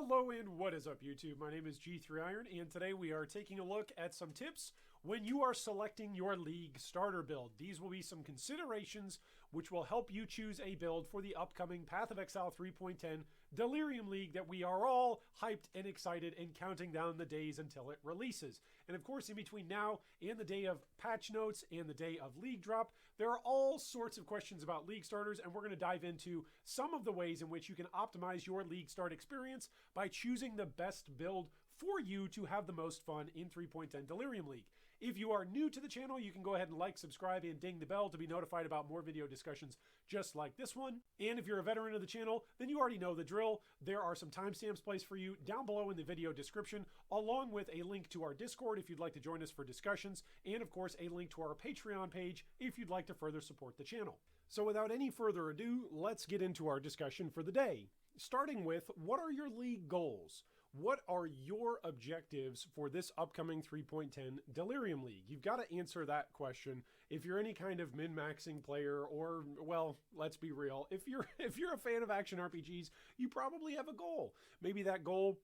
Hello and what is up YouTube? My name is G3Iron and today we are taking a look at some tips when you are selecting your league starter build. These will be some considerations which will help you choose a build for the upcoming Path of Exile 3.10 Delirium League that we are all hyped and excited and counting down the days until it releases. And of course in between now and the day of patch notes and the day of league drop, there are all sorts of questions about league starters, and we're going to dive into some of the ways in which you can optimize your league start experience by choosing the best build for you to have the most fun in 3.10 Delirium League. If you are new to the channel, you can go ahead and like, subscribe, and ding the bell to be notified about more video discussions just like this one. And if you're a veteran of the channel, then you already know the drill. There are some timestamps placed for you down below in the video description, along with a link to our Discord if you'd like to join us for discussions, and of course a link to our Patreon page if you'd like to further support the channel. So without any further ado, let's get into our discussion for the day. Starting with, what are your league goals? What are your objectives for this upcoming 3.10 Delirium League? You've got to answer that question. If you're any kind of min-maxing player, or, well, let's be real, if you're a fan of action RPGs, you probably have a goal. Maybe that goal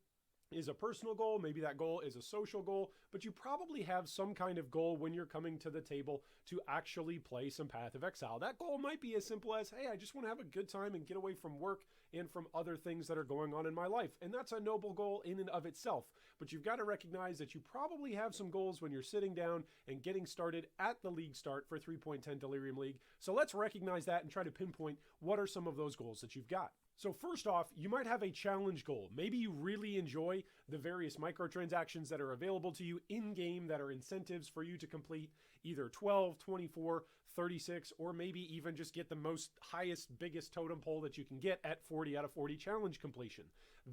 is a personal goal, maybe that goal is a social goal, but you probably have some kind of goal when you're coming to the table to actually play some Path of Exile. That goal might be as simple as, hey, I just want to have a good time and get away from work and from other things that are going on in my life. And that's a noble goal in and of itself. But you've got to recognize that you probably have some goals when you're sitting down and getting started at the league start for 3.10 Delirium League. So let's recognize that and try to pinpoint what are some of those goals that you've got. So first off, you might have a challenge goal. Maybe you really enjoy the various microtransactions that are available to you in-game that are incentives for you to complete either 12, 24, 36, or maybe even just get the most highest, biggest totem pole that you can get at 40 out of 40 challenge completion.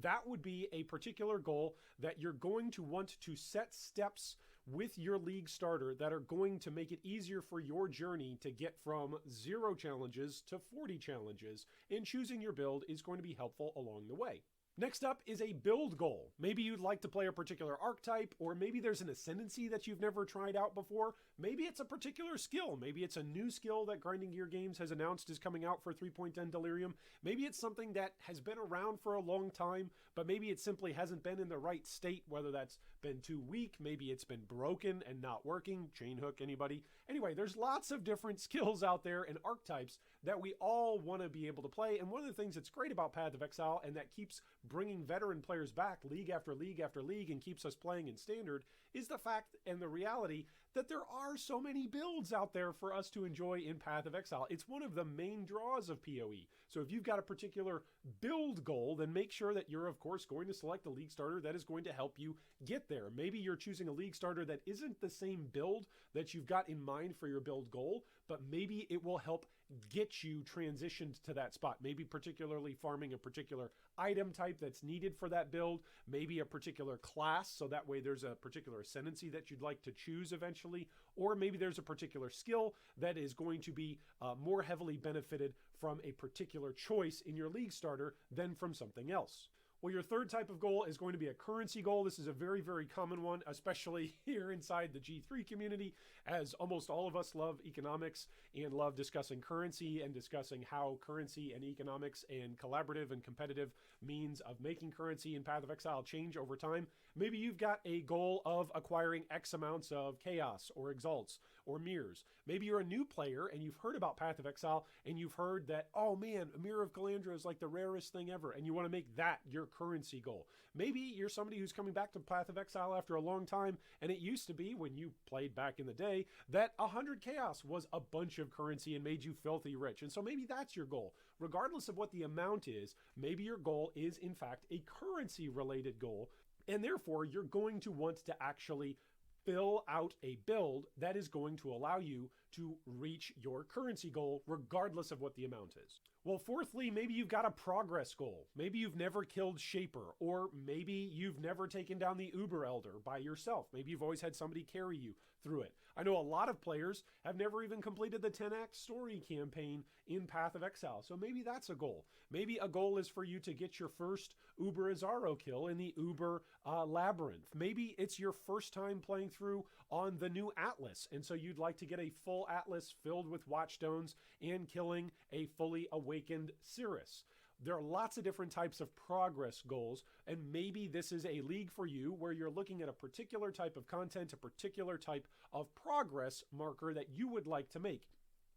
That would be a particular goal that you're going to want to set steps with your league starter that are going to make it easier for your journey to get from 0 challenges to 40 challenges, and choosing your build is going to be helpful along the way. Next up is a build goal. Maybe you'd like to play a particular archetype, or maybe there's an ascendancy that you've never tried out before. Maybe it's a particular skill. Maybe it's a new skill that Grinding Gear Games has announced is coming out for 3.10 Delirium. Maybe it's something that has been around for a long time, but maybe it simply hasn't been in the right state, whether that's been too weak, maybe it's been broken and not working. Chain hook, anybody? Anyway, there's lots of different skills out there and archetypes that we all want to be able to play. And one of the things that's great about Path of Exile, and that keeps bringing veteran players back league after league after league and keeps us playing in standard, is the fact and the reality that there are so many builds out there for us to enjoy in Path of Exile. It's one of the main draws of POE. So if you've got a particular build goal, then make sure that you're of course going to select a league starter that is going to help you get there. Maybe you're choosing a league starter that isn't the same build that you've got in mind for your build goal, but maybe it will help get you transitioned to that spot. Maybe particularly farming a particular item type that's needed for that build, maybe a particular class, so that way there's a particular ascendancy that you'd like to choose eventually, or maybe there's a particular skill that is going to be more heavily benefited from a particular choice in your league starter than from something else. Well, your third type of goal is going to be a currency goal. This is a very, very common one, especially here inside the G3 community, as almost all of us love economics and love discussing currency and discussing how currency and economics and collaborative and competitive means of making currency in Path of Exile change over time. Maybe you've got a goal of acquiring X amounts of chaos or exalts or mirrors. Maybe you're a new player and you've heard about Path of Exile and you've heard that, oh man, a Mirror of Calandra is like the rarest thing ever, and you want to make that your currency goal. Maybe you're somebody who's coming back to Path of Exile after a long time, and it used to be, when you played back in the day, that 100 chaos was a bunch of currency and made you filthy rich. And so maybe that's your goal. Regardless of what the amount is, maybe your goal is in fact a currency related goal, and therefore you're going to want to actually fill out a build that is going to allow you to reach your currency goal regardless of what the amount is. Well, fourthly, maybe you've got a progress goal. Maybe you've never killed Shaper, or maybe you've never taken down the Uber Elder by yourself. Maybe you've always had somebody carry you through it. I know a lot of players have never even completed the 10-act story campaign in Path of Exile, so maybe that's a goal. Maybe a goal is for you to get your first Uber Azaro kill in the Uber Labyrinth. Maybe it's your first time playing through on the new Atlas, and so you'd like to get a full Atlas filled with Watchstones and killing a fully awakened Cirrus. There are lots of different types of progress goals, and maybe this is a league for you where you're looking at a particular type of content, a particular type of progress marker that you would like to make.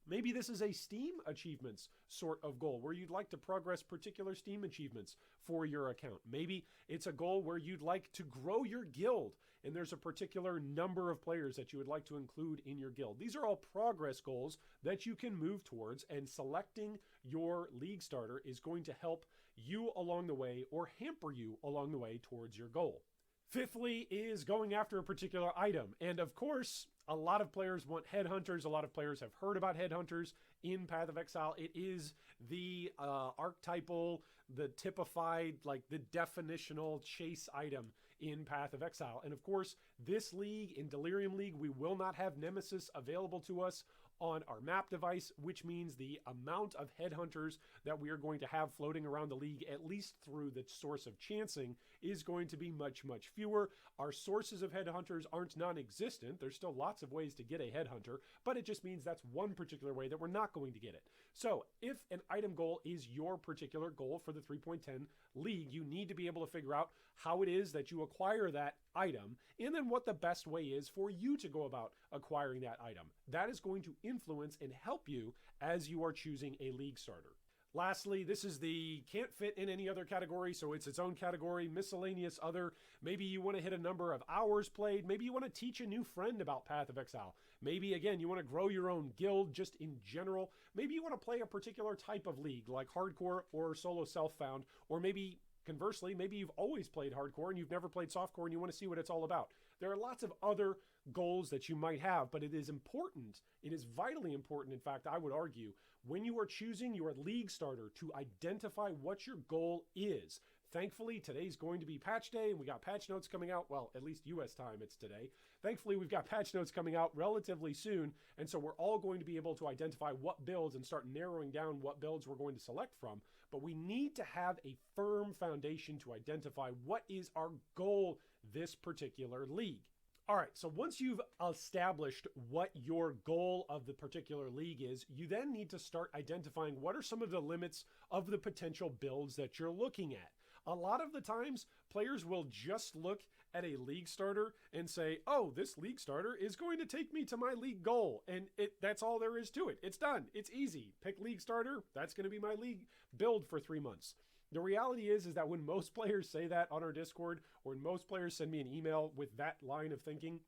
Maybe this is a Steam achievements sort of goal where you'd like to progress particular Steam achievements for your account. Maybe it's a goal where you'd like to grow your guild and there's a particular number of players that you would like to include in your guild. These are all progress goals that you can move towards, and selecting your league starter is going to help you along the way or hamper you along the way towards your goal. Fifthly is going after a particular item. And of course, a lot of players want headhunters. A lot of players have heard about headhunters in Path of Exile. It is the archetypal, the typified, like the definitional chase item in Path of Exile. And of course, this league, in Delirium League, we will not have Nemesis available to us on our map device, which means the amount of headhunters that we are going to have floating around the league, at least through the source of chancing, is going to be much, much fewer. Our sources of headhunters aren't non-existent. There's still lots of ways to get a headhunter, but it just means that's one particular way that we're not going to get it. So if an item goal is your particular goal for the 3.10 league, you need to be able to figure out how it is that you acquire that item, and then what the best way is for you to go about acquiring that item. That is going to influence and help you as you are choosing a league starter. Lastly, this is the can't fit in any other category, so it's its own category, miscellaneous other. Maybe you want to hit a number of hours played. Maybe you want to teach a new friend about Path of Exile. Maybe, again, you want to grow your own guild just in general. Maybe you want to play a particular type of league, like hardcore or solo self-found, or maybe conversely, maybe you've always played hardcore and you've never played softcore and you want to see what it's all about. There are lots of other goals that you might have, but it is important, it is vitally important, in fact, I would argue, when you are choosing your league starter, to identify what your goal is. Thankfully, today's going to be patch day, and we got patch notes coming out. Well, at least US time, it's today. Thankfully, we've got patch notes coming out relatively soon, and so we're all going to be able to identify what builds and start narrowing down what builds we're going to select from. But we need to have a firm foundation to identify what is our goal this particular league. All right, so once you've established what your goal of the particular league is, you then need to start identifying what are some of the limits of the potential builds that you're looking at. A lot of the times, players will just look at a league starter and say, oh, this league starter is going to take me to my league goal. And that's all there is to it. It's done. It's easy. Pick league starter. That's going to be my league build for 3 months. The reality is that when most players say that on our Discord, or when most players send me an email with that line of thinking,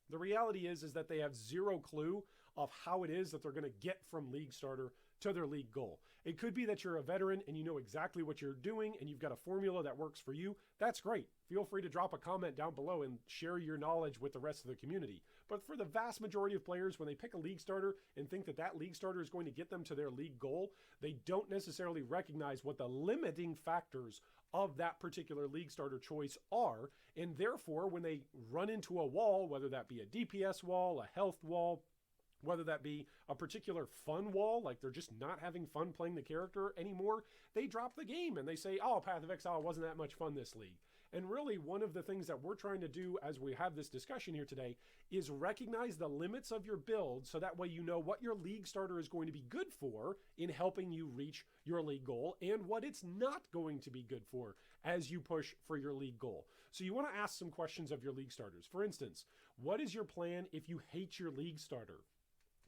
the reality is that they have zero clue of how it is that they're going to get from league starter to their league goal. It could be that you're a veteran and you know exactly what you're doing and you've got a formula that works for you. That's great. Feel free to drop a comment down below and share your knowledge with the rest of the community. But for the vast majority of players, when they pick a league starter and think that that league starter is going to get them to their league goal, they don't necessarily recognize what the limiting factors of that particular league starter choice are. And therefore, when they run into a wall, whether that be a DPS wall, a health wall, whether that be a particular fun wall, like they're just not having fun playing the character anymore, they drop the game and they say, oh, Path of Exile wasn't that much fun this league. And really, one of the things that we're trying to do as we have this discussion here today is recognize the limits of your build, so that way you know what your league starter is going to be good for in helping you reach your league goal, and what it's not going to be good for as you push for your league goal. So you want to ask some questions of your league starters. For instance, what is your plan if you hate your league starter?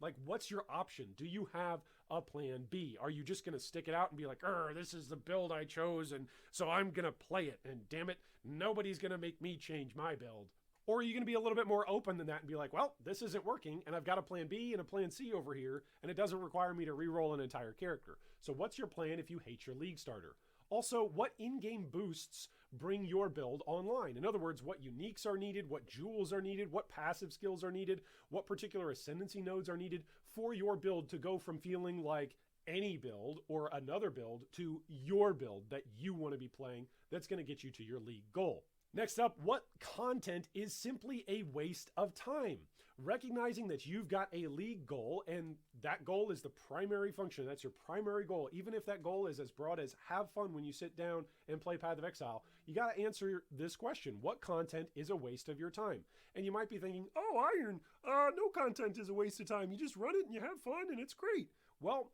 Like, what's your option? Do you have a plan B? Are you just going to stick it out and be like, this is the build I chose, and so I'm going to play it, and damn it, nobody's going to make me change my build? Or are you going to be a little bit more open than that and be like, well, this isn't working, and I've got a plan B and a plan C over here, and it doesn't require me to re-roll an entire character. So what's your plan if you hate your league starter? Also, what in-game boosts bring your build online? In other words, what uniques are needed, what jewels are needed, what passive skills are needed, what particular ascendancy nodes are needed for your build to go from feeling like any build or another build to your build that you want to be playing that's going to get you to your league goal. Next up, what content is simply a waste of time? Recognizing that you've got a league goal and that goal is the primary function. That's your primary goal. Even if that goal is as broad as have fun when you sit down and play Path of Exile, you got to answer this question. What content is a waste of your time? And you might be thinking, oh, Iron, no content is a waste of time. You just run it and you have fun and it's great. Well,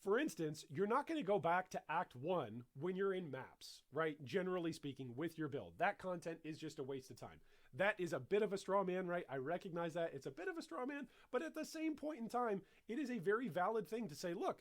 For instance, you're not going to go back to Act 1 when you're in maps, right? Generally speaking, with your build. That content is just a waste of time. That is a bit of a straw man, right? I recognize that. It's a bit of a straw man, but at the same point in time, it is a very valid thing to say, look,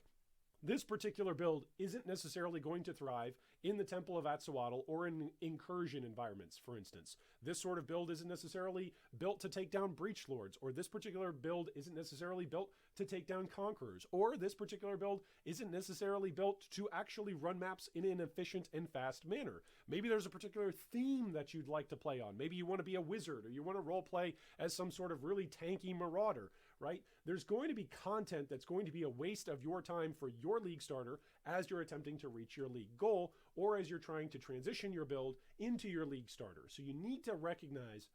this particular build isn't necessarily going to thrive in the Temple of Atsuatl or in incursion environments, for instance. This sort of build isn't necessarily built to take down Breach Lords, or this particular build isn't necessarily built to take down Conquerors, or this particular build isn't necessarily built to actually run maps in an efficient and fast manner. Maybe there's a particular theme that you'd like to play on. Maybe you want to be a wizard, or you want to role play as some sort of really tanky marauder, right? There's going to be content that's going to be a waste of your time for your league starter as you're attempting to reach your league goal, or as you're trying to transition your build into your league starter. So you need to recognize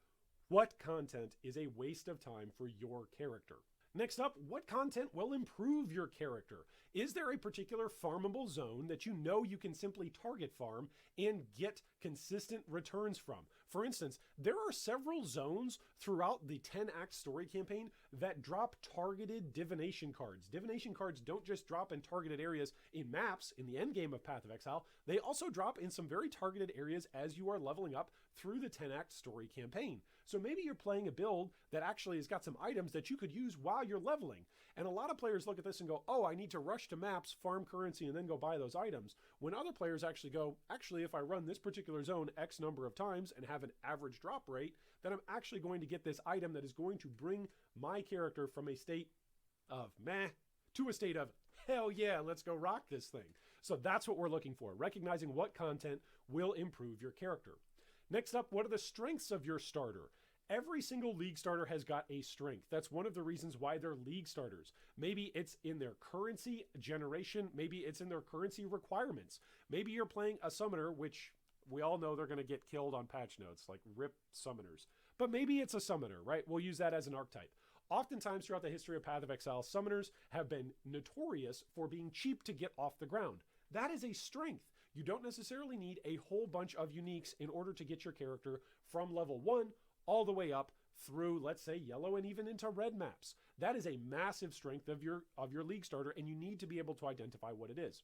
what content is a waste of time for your character. Next up, what content will improve your character? Is there a particular farmable zone that you know you can simply target farm and get consistent returns from? For instance, there are several zones throughout the 10-act story campaign that drop targeted divination cards. Divination cards don't just drop in targeted areas in maps in the endgame of Path of Exile, they also drop in some very targeted areas as you are leveling up through the 10-act story campaign. So maybe you're playing a build that actually has got some items that you could use while you're leveling. And a lot of players look at this and go, oh, I need to rush to maps, farm currency, and then go buy those items. When other players actually go, actually, if I run this particular zone X number of times and have an average drop rate, then I'm actually going to get this item that is going to bring my character from a state of meh to a state of hell yeah, let's go rock this thing. So that's what we're looking for, recognizing what content will improve your character. Next up, what are the strengths of your starter? Every single league starter has got a strength. That's one of the reasons why they're league starters. Maybe it's in their currency generation. Maybe it's in their currency requirements. Maybe you're playing a summoner, which we all know they're going to get killed on patch notes, like rip summoners. But maybe it's a summoner, right? We'll use that as an archetype. Oftentimes throughout the history of Path of Exile, summoners have been notorious for being cheap to get off the ground. That is a strength. You don't necessarily need a whole bunch of uniques in order to get your character from level 1 all the way up through, let's say, yellow and even into red maps. That is a massive strength of your league starter, and you need to be able to identify what it is.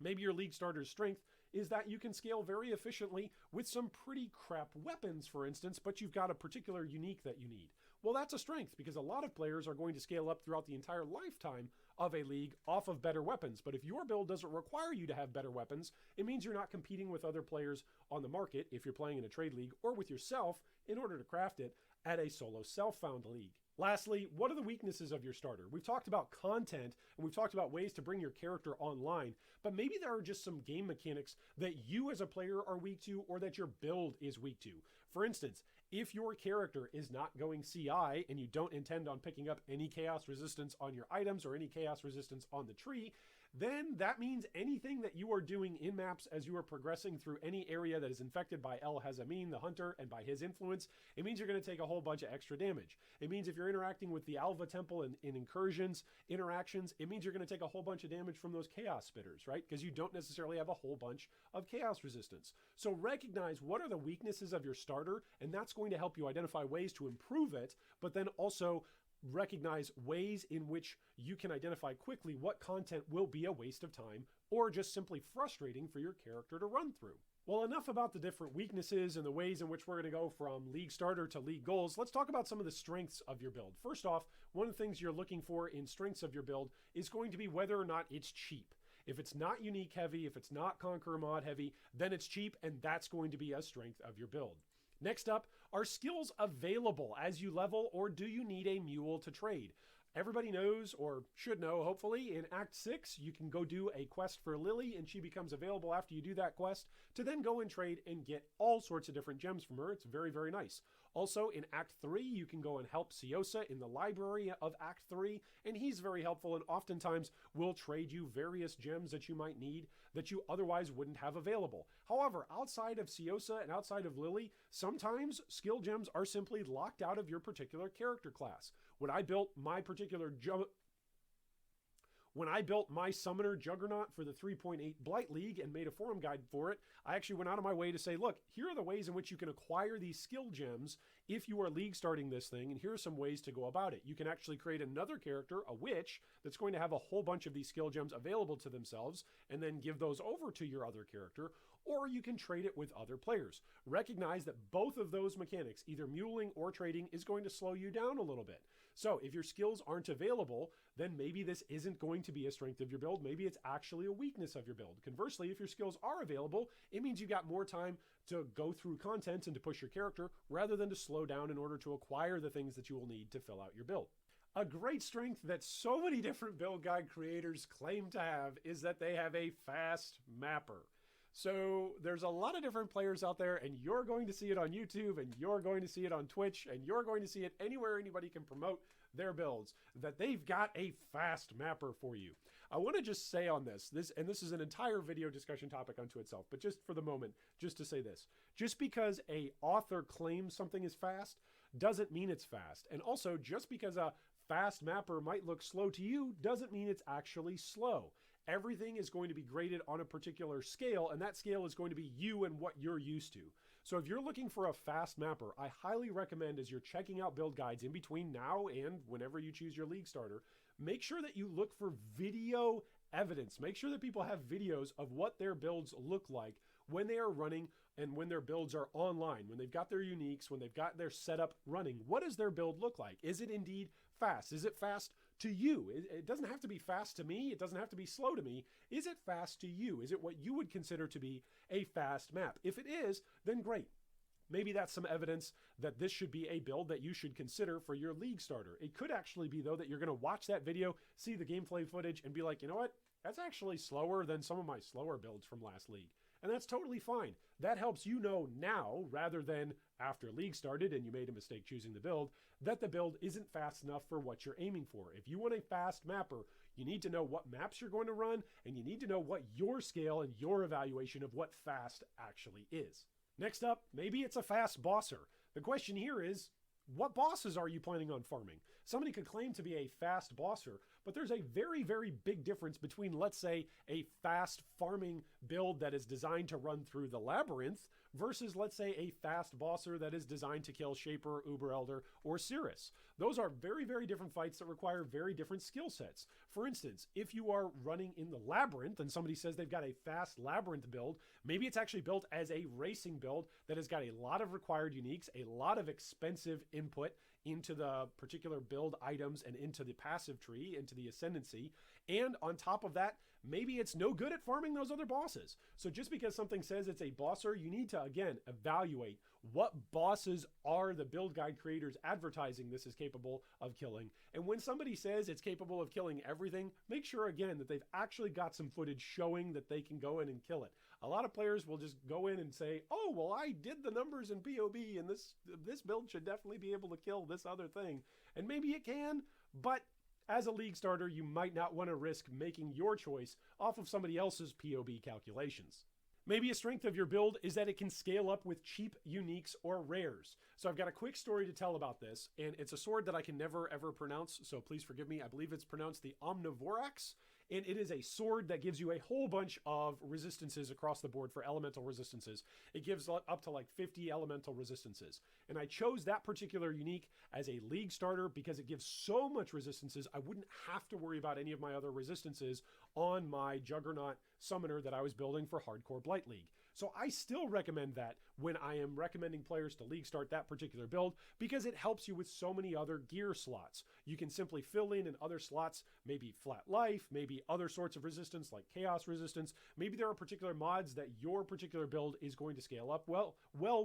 Maybe your league starter's strength is that you can scale very efficiently with some pretty crap weapons, for instance, but you've got a particular unique that you need. Well, that's a strength because a lot of players are going to scale up throughout the entire lifetime of a league off of better weapons. But if your build doesn't require you to have better weapons, it means you're not competing with other players on the market if you're playing in a trade league, or with yourself in order to craft it at a solo self-found league. Lastly, what are the weaknesses of your starter? We've talked about content and we've talked about ways to bring your character online, but maybe there are just some game mechanics that you as a player are weak to, or that your build is weak to. For instance, if your character is not going CI and you don't intend on picking up any chaos resistance on your items or any chaos resistance on the tree, then that means anything that you are doing in maps as you are progressing through any area that is infected by El Hazamin, the hunter, and by his influence, it means you're going to take a whole bunch of extra damage. It means if you're interacting with the Alva Temple in incursions, interactions, it means you're going to take a whole bunch of damage from those chaos spitters, right? Because you don't necessarily have a whole bunch of chaos resistance. So recognize what are the weaknesses of your starter, and that's going to help you identify ways to improve it, but then also recognize ways in which you can identify quickly what content will be a waste of time or just simply frustrating for your character to run through. Well, enough about the different weaknesses and the ways in which we're going to go from league starter to league goals. Let's talk about some of the strengths of your build. First off, one of the things you're looking for in strengths of your build is going to be whether or not it's cheap. If it's not unique heavy, if it's not Conqueror mod heavy, then it's cheap, and that's going to be a strength of your build. Next up, are skills available as you level, or do you need a mule to trade? Everybody knows, or should know, hopefully, in Act 6, you can go do a quest for Lily, and she becomes available after you do that quest to then go and trade and get all sorts of different gems from her. It's very, very nice. Also, in Act 3, you can go and help Siosa in the library of Act 3, and he's very helpful and oftentimes will trade you various gems that you might need that you otherwise wouldn't have available. However, outside of Siosa and outside of Lily, sometimes skill gems are simply locked out of your particular character class. When I built my particular When I built my Summoner Juggernaut for the 3.8 Blight League and made a forum guide for it, I actually went out of my way to say, look, here are the ways in which you can acquire these skill gems if you are league starting this thing, and here are some ways to go about it. You can actually create another character, a witch, that's going to have a whole bunch of these skill gems available to themselves, and then give those over to your other character, or you can trade it with other players. Recognize that both of those mechanics, either muling or trading, is going to slow you down a little bit. So if your skills aren't available, then maybe this isn't going to be a strength of your build. Maybe it's actually a weakness of your build. Conversely, if your skills are available, it means you got more time to go through content and to push your character rather than to slow down in order to acquire the things that you will need to fill out your build. A great strength that so many different build guide creators claim to have is that they have a fast mapper. So there's a lot of different players out there, and you're going to see it on YouTube, and you're going to see it on Twitch, and you're going to see it anywhere anybody can promote their builds, that they've got a fast mapper for you. I want to just say on this is an entire video discussion topic unto itself, but just for the moment, just to say this, just because a author claims something is fast doesn't mean it's fast. And also, just because a fast mapper might look slow to you doesn't mean it's actually slow. Everything is going to be graded on a particular scale, and that scale is going to be you and what you're used to. So if you're looking for a fast mapper, I highly recommend, as you're checking out build guides in between now and whenever you choose your league starter, make sure that you look for video evidence. Make sure that people have videos of what their builds look like when they are running and when their builds are online, when they've got their uniques, when they've got their setup running. What does their build look like? Is it indeed fast? Is it fast to you? It doesn't have to be fast to me. It doesn't have to be slow to me. Is it fast to you? Is it what you would consider to be a fast map? If it is, then great. Maybe that's some evidence that this should be a build that you should consider for your league starter. It could actually be, though, that you're going to watch that video, see the gameplay footage, and be like, you know what? That's actually slower than some of my slower builds from last league. And that's totally fine. That helps you know now, rather than after league started and you made a mistake choosing the build, that the build isn't fast enough for what you're aiming for. If you want a fast mapper, you need to know what maps you're going to run, and you need to know what your scale and your evaluation of what fast actually is. Next up, maybe it's a fast bosser. The question here is, what bosses are you planning on farming? Somebody could claim to be a fast bosser, but there's a very, very big difference between, let's say, a fast farming build that is designed to run through the labyrinth versus, let's say, a fast bosser that is designed to kill Shaper, Uber Elder, or Cirrus. Those are very, very different fights that require very different skill sets. For instance, if you are running in the labyrinth and somebody says they've got a fast labyrinth build, maybe it's actually built as a racing build that has got a lot of required uniques, a lot of expensive input into the particular build items and into the passive tree, into the ascendancy. And on top of that, maybe it's no good at farming those other bosses. So just because something says it's a bosser, you need to, again, evaluate what bosses are the build guide creators advertising this is capable of killing. And when somebody says it's capable of killing everything, make sure, again, that they've actually got some footage showing that they can go in and kill it. A lot of players will just go in and say, oh, well, I did the numbers in POE, and this build should definitely be able to kill this other thing. And maybe it can, but as a league starter, you might not want to risk making your choice off of somebody else's POB calculations. Maybe a strength of your build is that it can scale up with cheap uniques or rares. So I've got a quick story to tell about this, and it's a sword that I can never ever pronounce, so please forgive me. I believe it's pronounced the Omnivorax, and it is a sword that gives you a whole bunch of resistances across the board for elemental resistances. It gives up to like 50 elemental resistances. And I chose that particular unique as a league starter because it gives so much resistances, I wouldn't have to worry about any of my other resistances on my Juggernaut summoner that I was building for Hardcore Blight League. So I still recommend that when I am recommending players to league start that particular build because it helps you with so many other gear slots. You can simply fill in other slots, maybe flat life, maybe other sorts of resistance like chaos resistance. Maybe there are particular mods that your particular build is going to scale up well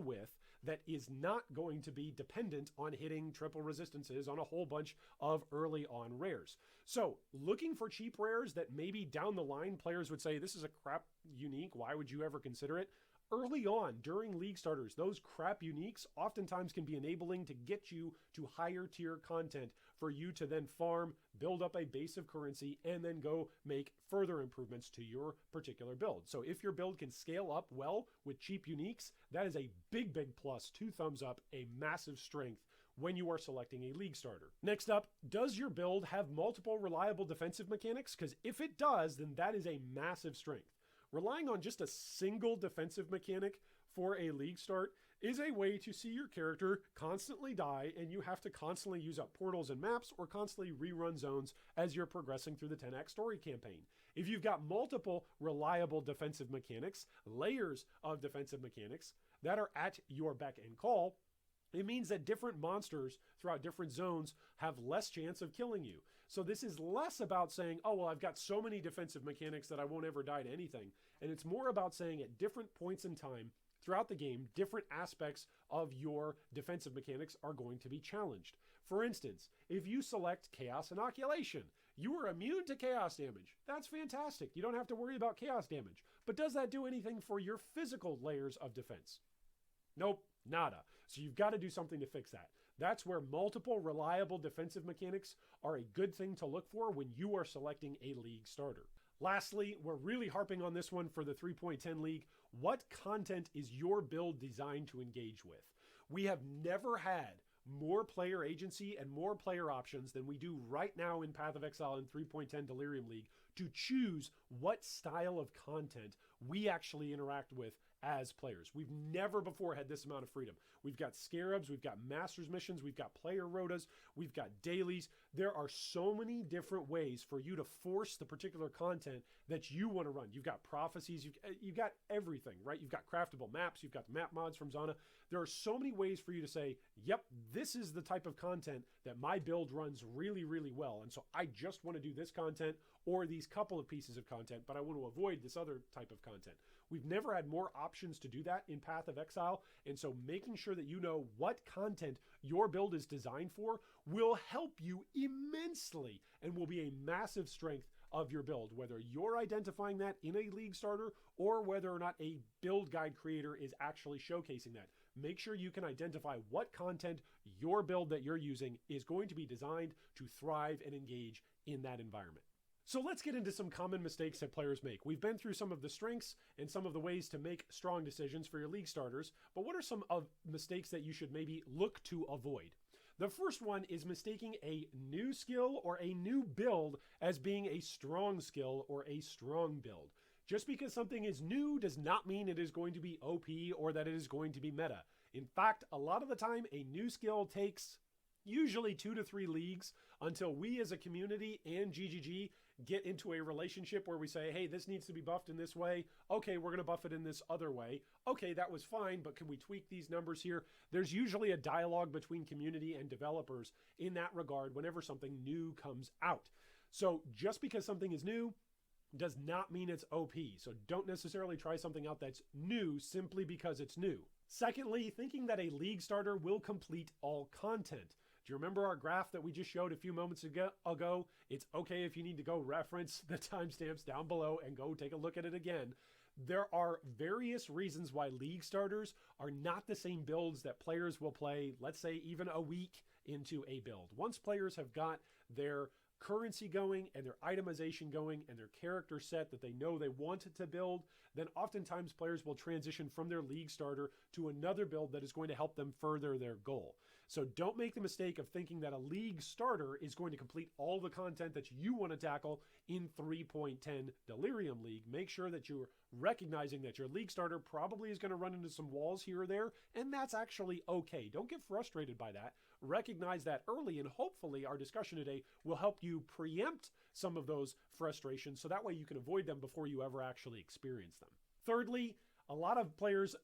with that is not going to be dependent on hitting triple resistances on a whole bunch of early on rares. So looking for cheap rares that maybe down the line players would say, this is a crap unique, why would you ever consider it? Early on, during league starters, those crap uniques oftentimes can be enabling to get you to higher tier content for you to then farm, build up a base of currency, and then go make further improvements to your particular build. So if your build can scale up well with cheap uniques, that is a big, big plus, 2 thumbs up, a massive strength when you are selecting a league starter. Next up, does your build have multiple reliable defensive mechanics? Because if it does, then that is a massive strength. Relying on just a single defensive mechanic for a league start is a way to see your character constantly die, and you have to constantly use up portals and maps or constantly rerun zones as you're progressing through the 10-act story campaign. If you've got multiple reliable defensive mechanics, layers of defensive mechanics that are at your beck and call, it means that different monsters throughout different zones have less chance of killing you. So this is less about saying, oh, well, I've got so many defensive mechanics that I won't ever die to anything. And it's more about saying at different points in time throughout the game, different aspects of your defensive mechanics are going to be challenged. For instance, if you select Chaos Inoculation, you are immune to chaos damage. That's fantastic. You don't have to worry about chaos damage. But does that do anything for your physical layers of defense? Nope, nada. So you've got to do something to fix that. That's where multiple reliable defensive mechanics are a good thing to look for when you are selecting a league starter. Lastly, we're really harping on this one for the 3.10 League. What content is your build designed to engage with? We have never had more player agency and more player options than we do right now in Path of Exile and 3.10 Delirium League to choose what style of content we actually interact with as players. We've never before had this amount of freedom. We've got scarabs, we've got masters missions, we've got player rotas, we've got dailies. There are so many different ways for you to force the particular content that you want to run. You've got prophecies, you've got everything, right? You've got craftable maps, you've got the map mods from Zana. There are so many ways for you to say, yep, this is the type of content that my build runs really, really well. And so I just want to do this content or these couple of pieces of content, but I want to avoid this other type of content. We've never had more options to do that in Path of Exile, and so making sure that you know what content your build is designed for will help you immensely and will be a massive strength of your build, whether you're identifying that in a league starter or whether or not a build guide creator is actually showcasing that. Make sure you can identify what content your build that you're using is going to be designed to thrive and engage in that environment. So let's get into some common mistakes that players make. We've been through some of the strengths and some of the ways to make strong decisions for your league starters, but what are some of mistakes that you should maybe look to avoid? The first one is mistaking a new skill or a new build as being a strong skill or a strong build. Just because something is new does not mean it is going to be OP or that it is going to be meta. In fact, a lot of the time, a new skill takes usually 2 to 3 leagues until we as a community and GGG get into a relationship where we say, hey, this needs to be buffed in this way. Okay, we're going to buff it in this other way. Okay, that was fine, but can we tweak these numbers here? There's usually a dialogue between community and developers in that regard whenever something new comes out. So just because something is new does not mean it's OP. So don't necessarily try something out that's new simply because it's new. Secondly, thinking that a league starter will complete all content. Do you remember our graph that we just showed a few moments ago? It's okay if you need to go reference the timestamps down below and go take a look at it again. There are various reasons why league starters are not the same builds that players will play, let's say even a week into a build. Once players have got their currency going and their itemization going and their character set that they know they want to build, then oftentimes players will transition from their league starter to another build that is going to help them further their goal. So don't make the mistake of thinking that a league starter is going to complete all the content that you want to tackle in 3.10 Delirium League. Make sure that you're recognizing that your league starter probably is going to run into some walls here or there, and that's actually okay. Don't get frustrated by that. Recognize that early, and hopefully our discussion today will help you preempt some of those frustrations so that way you can avoid them before you ever actually experience them. Thirdly, a lot of players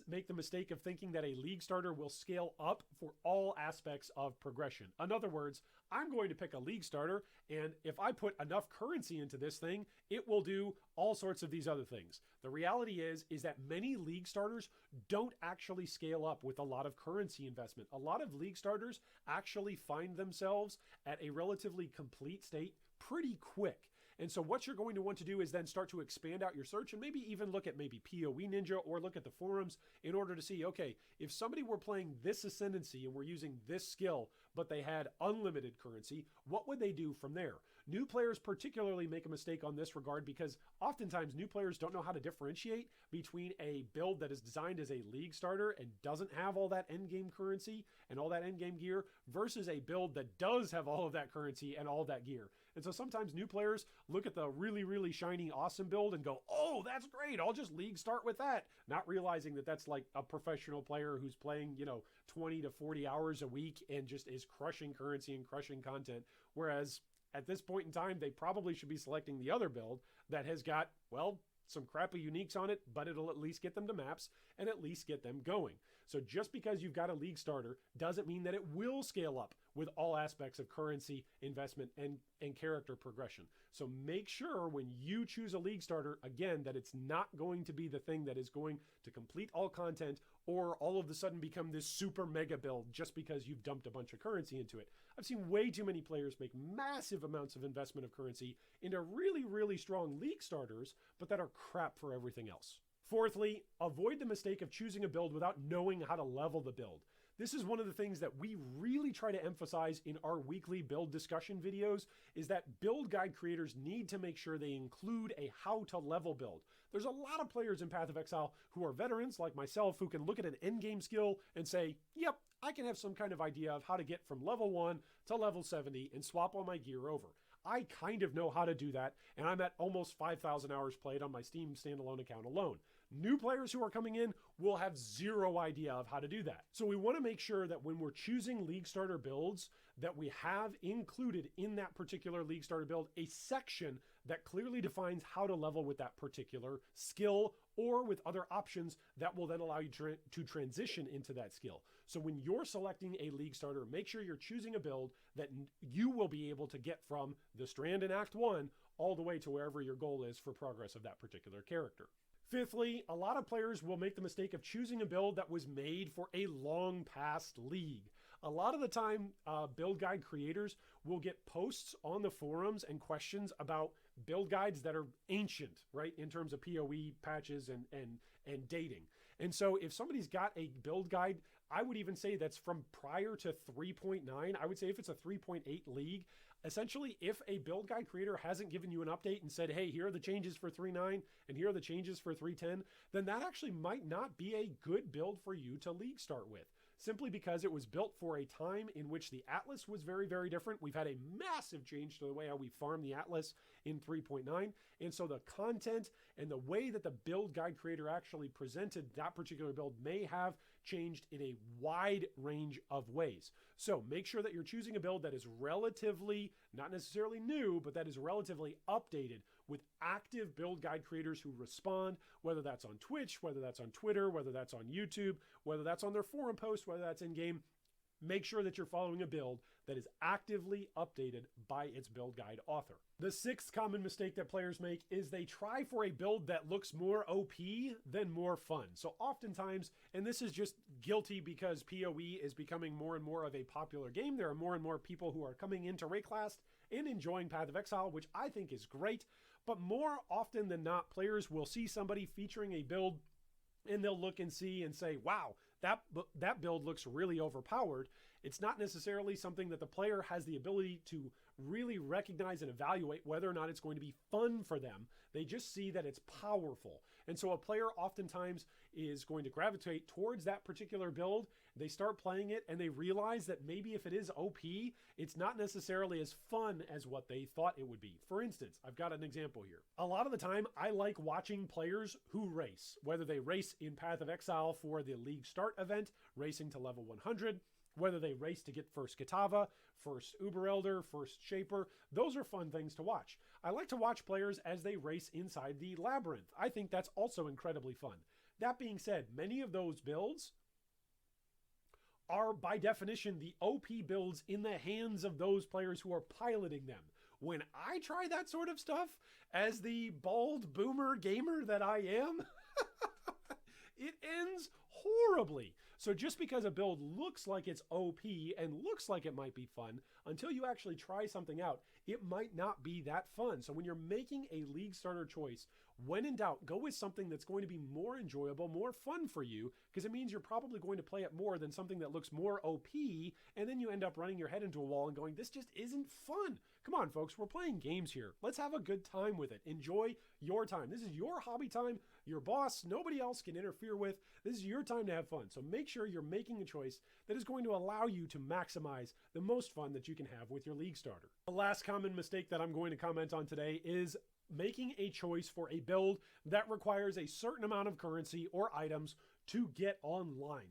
make the mistake of thinking that a league starter will scale up for all aspects of progression. In other words, I'm going to pick a league starter, and if I put enough currency into this thing, it will do all sorts of these other things. The reality is that many league starters don't actually scale up with a lot of currency investment. A lot of league starters actually find themselves at a relatively complete state pretty quick. And so what you're going to want to do is then start to expand out your search and maybe even look at maybe POE Ninja or look at the forums in order to see, okay, if somebody were playing this ascendancy and were using this skill, but they had unlimited currency, what would they do from there? New players particularly make a mistake on this regard because oftentimes new players don't know how to differentiate between a build that is designed as a league starter and doesn't have all that endgame currency and all that endgame gear versus a build that does have all of that currency and all of that gear. And so sometimes new players look at the really, really shiny, awesome build and go, oh, that's great. I'll just league start with that. Not realizing that that's like a professional player who's playing, 20 to 40 hours a week and just is crushing currency and crushing content. Whereas at this point in time, they probably should be selecting the other build that has got, well, some crappy uniques on it, but it'll at least get them to maps and at least get them going. So just because you've got a league starter doesn't mean that it will scale up with all aspects of currency, investment, and character progression. So make sure when you choose a league starter, again, that it's not going to be the thing that is going to complete all content or all of a sudden become this super mega build just because you've dumped a bunch of currency into it. I've seen way too many players make massive amounts of investment of currency into really, really strong league starters, but that are crap for everything else. Fourthly, avoid the mistake of choosing a build without knowing how to level the build. This is one of the things that we really try to emphasize in our weekly build discussion videos is that build guide creators need to make sure they include a how to level build. There's a lot of players in Path of Exile who are veterans like myself who can look at an endgame skill and say, yep, I can have some kind of idea of how to get from level 1 to level 70 and swap all my gear over. I kind of know how to do that, and I'm at almost 5,000 hours played on my Steam standalone account alone. New players who are coming in will have zero idea of how to do that. So we want to make sure that when we're choosing league starter builds, that we have included in that particular league starter build a section that clearly defines how to level with that particular skill or with other options that will then allow you to transition into that skill. So when you're selecting a league starter, make sure you're choosing a build that you will be able to get from the Strand in Act 1 all the way to wherever your goal is for progress of that particular character. Fifthly, a lot of players will make the mistake of choosing a build that was made for a long past league. A lot of the time, build guide creators will get posts on the forums and questions about build guides that are ancient, right, in terms of POE patches and dating. And so if somebody's got a build guide, I would even say that's from prior to 3.9. I would say if it's a 3.8 league, essentially, if a build guide creator hasn't given you an update and said, hey, here are the changes for 3.9 and here are the changes for 3.10, then that actually might not be a good build for you to league start with. Simply because it was built for a time in which the Atlas was very, very different. We've had a massive change to the way how we farm the Atlas in 3.9. And so the content and the way that the build guide creator actually presented that particular build may have changed in a wide range of ways. So make sure that you're choosing a build that is relatively, not necessarily new, but that is relatively updated with active build guide creators who respond, whether that's on Twitch, whether that's on Twitter, whether that's on YouTube, whether that's on their forum posts, whether that's in-game. Make sure that you're following a build that is actively updated by its build guide author. The sixth common mistake that players make is they try for a build that looks more OP than more fun. So oftentimes, and this is just guilty because POE is becoming more and more of a popular game. There are more and more people who are coming into Rayclast and enjoying Path of Exile, which I think is great. But more often than not, players will see somebody featuring a build and they'll look and see and say, wow, that build looks really overpowered. It's not necessarily something that the player has the ability to really recognize and evaluate whether or not it's going to be fun for them. They just see that it's powerful. And so a player oftentimes is going to gravitate towards that particular build. They start playing it and they realize that maybe if it is OP, it's not necessarily as fun as what they thought it would be. For instance, I've got an example here. A lot of the time, I like watching players who race, whether they race in Path of Exile for the League Start event, racing to level 100, whether they race to get first Kitava, first Uber Elder, first Shaper. Those are fun things to watch. I like to watch players as they race inside the Labyrinth. I think that's also incredibly fun. That being said, many of those builds are by definition the OP builds in the hands of those players who are piloting them. When I try that sort of stuff, as the bald boomer gamer that I am, it ends horribly. So just because a build looks like it's OP and looks like it might be fun, until you actually try something out, it might not be that fun. So when you're making a league starter choice, When in doubt, go with something that's going to be more enjoyable, more fun for you, because it means you're probably going to play it more than something that looks more OP, and then you end up running your head into a wall and going, this just isn't fun. Come on, folks, we're playing games here. Let's have a good time with it. Enjoy your time. This is your hobby time, your boss, nobody else can interfere with. This is your time to have fun. So make sure you're making a choice that is going to allow you to maximize the most fun that you can have with your league starter. The last common mistake that I'm going to comment on today is making a choice for a build that requires a certain amount of currency or items to get online.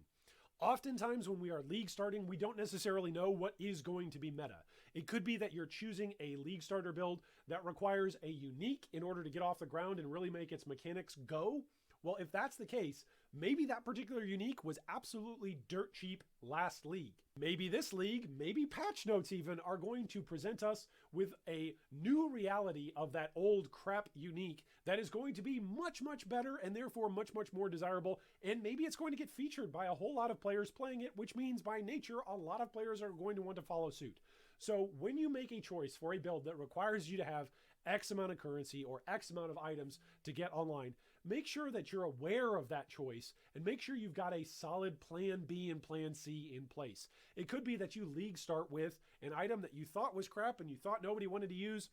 Oftentimes when we are league starting, we don't necessarily know what is going to be meta. It could be that you're choosing a league starter build that requires a unique in order to get off the ground and really make its mechanics go. Well, if that's the case, maybe that particular unique was absolutely dirt cheap last league. Maybe this league, maybe patch notes even, are going to present us with a new reality of that old crap unique that is going to be much, much better and therefore much, much more desirable. And maybe it's going to get featured by a whole lot of players playing it, which means by nature, a lot of players are going to want to follow suit. So when you make a choice for a build that requires you to have X amount of currency or X amount of items to get online, make sure that you're aware of that choice and make sure you've got a solid plan B and plan C in place. It could be that you league start with an item that you thought was crap and you thought nobody wanted to use,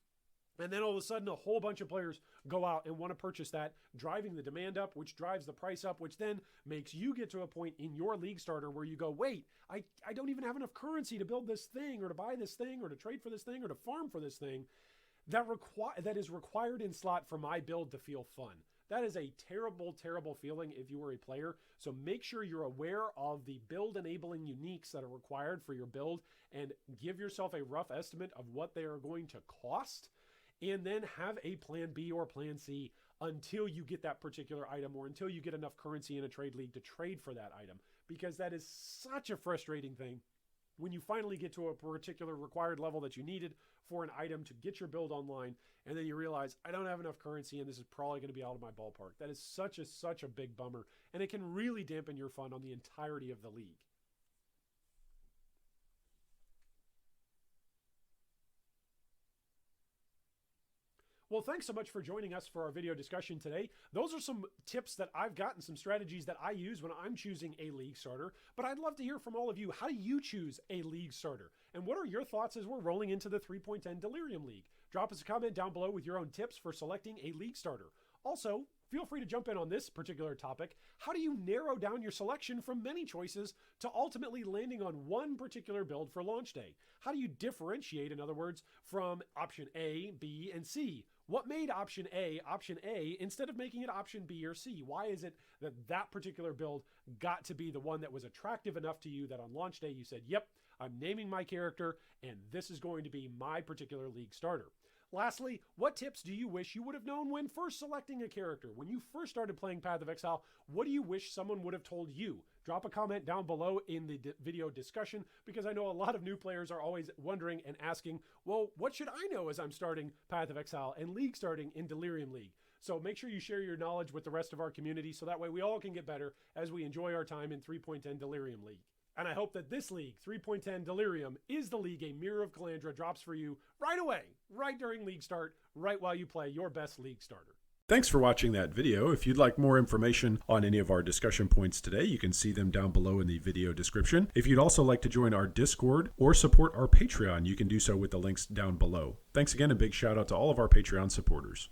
and then all of a sudden a whole bunch of players go out and want to purchase that, driving the demand up, which drives the price up, which then makes you get to a point in your league starter where you go, wait, I don't even have enough currency to build this thing or to buy this thing or to trade for this thing or to farm for this thing that is required in slot for my build to feel fun. That is a terrible, terrible feeling if you were a player. So make sure you're aware of the build enabling uniques that are required for your build and give yourself a rough estimate of what they are going to cost. And then have a plan B or plan C until you get that particular item or until you get enough currency in a trade league to trade for that item. Because that is such a frustrating thing when you finally get to a particular required level that you needed for an item to get your build online, and then you realize, I don't have enough currency and this is probably going to be out of my ballpark. That is such a big bummer, and it can really dampen your fun on the entirety of the league. Well, thanks so much for joining us for our video discussion today. Those are some tips that I've gotten, some strategies that I use when I'm choosing a league starter. But I'd love to hear from all of you. How do you choose a league starter? And what are your thoughts as we're rolling into the 3.10 Delirium League? Drop us a comment down below with your own tips for selecting a league starter. Also, feel free to jump in on this particular topic. How do you narrow down your selection from many choices to ultimately landing on one particular build for launch day? How do you differentiate, in other words, from option A, B, and C? What made option A instead of making it option B or C? Why is it that that particular build got to be the one that was attractive enough to you that on launch day you said, yep, I'm naming my character and this is going to be my particular league starter? Lastly, what tips do you wish you would have known when first selecting a character? When you first started playing Path of Exile, what do you wish someone would have told you? Drop a comment down below in the video discussion, because I know a lot of new players are always wondering and asking, well, what should I know as I'm starting Path of Exile and league starting in Delirium League? So make sure you share your knowledge with the rest of our community so that way we all can get better as we enjoy our time in 3.10 Delirium League. And I hope that this league, 3.10 Delirium, is the league a Mirror of Calandra drops for you right away, right during league start, right while you play your best league starter. Thanks for watching that video. If you'd like more information on any of our discussion points today, you can see them down below in the video description. If you'd also like to join our Discord or support our Patreon, you can do so with the links down below. Thanks again, and big shout out to all of our Patreon supporters.